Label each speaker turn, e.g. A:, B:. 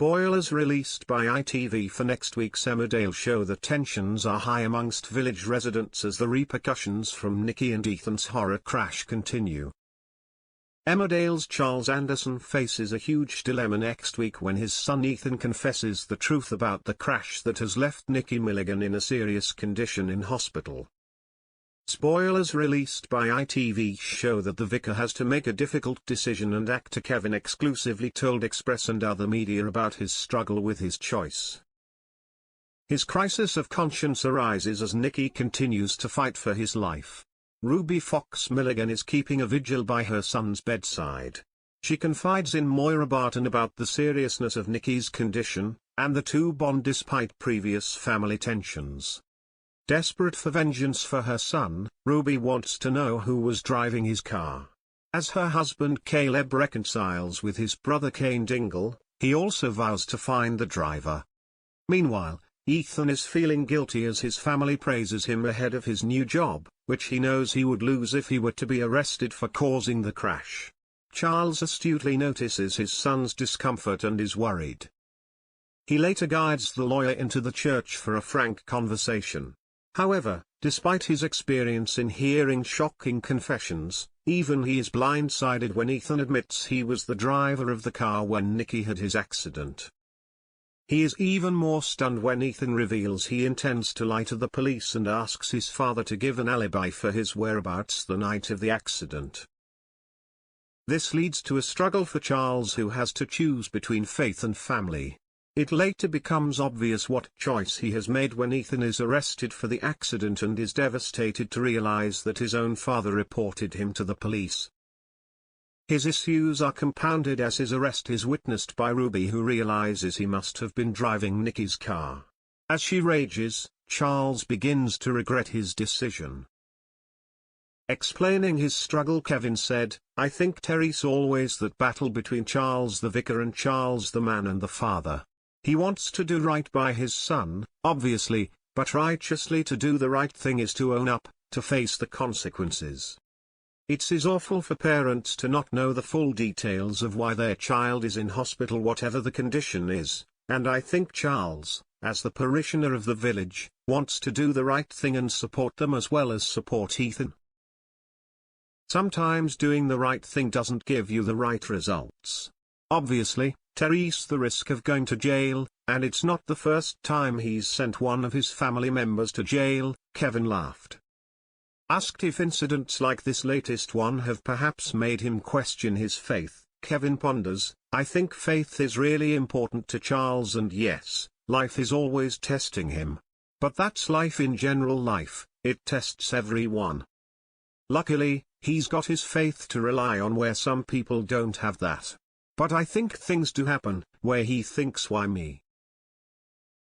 A: Spoilers released by ITV for next week's Emmerdale show. The tensions are high amongst village residents as the repercussions from Nikki and Ethan's horror crash continue. Emmerdale's Charles Anderson faces a huge dilemma next week when his son Ethan confesses the truth about the crash that has left Nicky Milligan in a serious condition in hospital. Spoilers released by ITV show that the vicar has to make a difficult decision, and actor Kevin exclusively told Express and other media about his struggle with his choice. His crisis of conscience arises as Nicky continues to fight for his life. Ruby Fox Milligan is keeping a vigil by her son's bedside. She confides in Moira Barton about the seriousness of Nicky's condition, and the two bond despite previous family tensions. Desperate for vengeance for her son, Ruby wants to know who was driving his car. As her husband Caleb reconciles with his brother Kane Dingle, he also vows to find the driver. Meanwhile, Ethan is feeling guilty as his family praises him ahead of his new job, which he knows he would lose if he were to be arrested for causing the crash. Charles astutely notices his son's discomfort and is worried. He later guides the lawyer into the church for a frank conversation. However, despite his experience in hearing shocking confessions, even he is blindsided when Ethan admits he was the driver of the car when Nicky had his accident. He is even more stunned when Ethan reveals he intends to lie to the police and asks his father to give an alibi for his whereabouts the night of the accident. This leads to a struggle for Charles, who has to choose between faith and family. It later becomes obvious what choice he has made when Ethan is arrested for the accident and is devastated to realize that his own father reported him to the police. His issues are compounded as his arrest is witnessed by Ruby, who realizes he must have been driving Nicky's car. As she rages, Charles begins to regret his decision. Explaining his struggle, Kevin said, "I think Terry's always that battle between Charles the vicar and Charles the man and the father. He wants to do right by his son, obviously, but righteously to do the right thing is to own up, to face the consequences. It is awful for parents to not know the full details of why their child is in hospital, whatever the condition is, and I think Charles, as the parishioner of the village, wants to do the right thing and support them as well as support Ethan. Sometimes doing the right thing doesn't give you the right results. Obviously, Terry's the risk of going to jail, and it's not the first time he's sent one of his family members to jail," Kevin laughed. Asked if incidents like this latest one have perhaps made him question his faith, Kevin ponders, "I think faith is really important to Charles, and yes, life is always testing him. But that's life in general. Life, it tests everyone. Luckily, he's got his faith to rely on where some people don't have that. But I think things do happen, where he thinks, why me?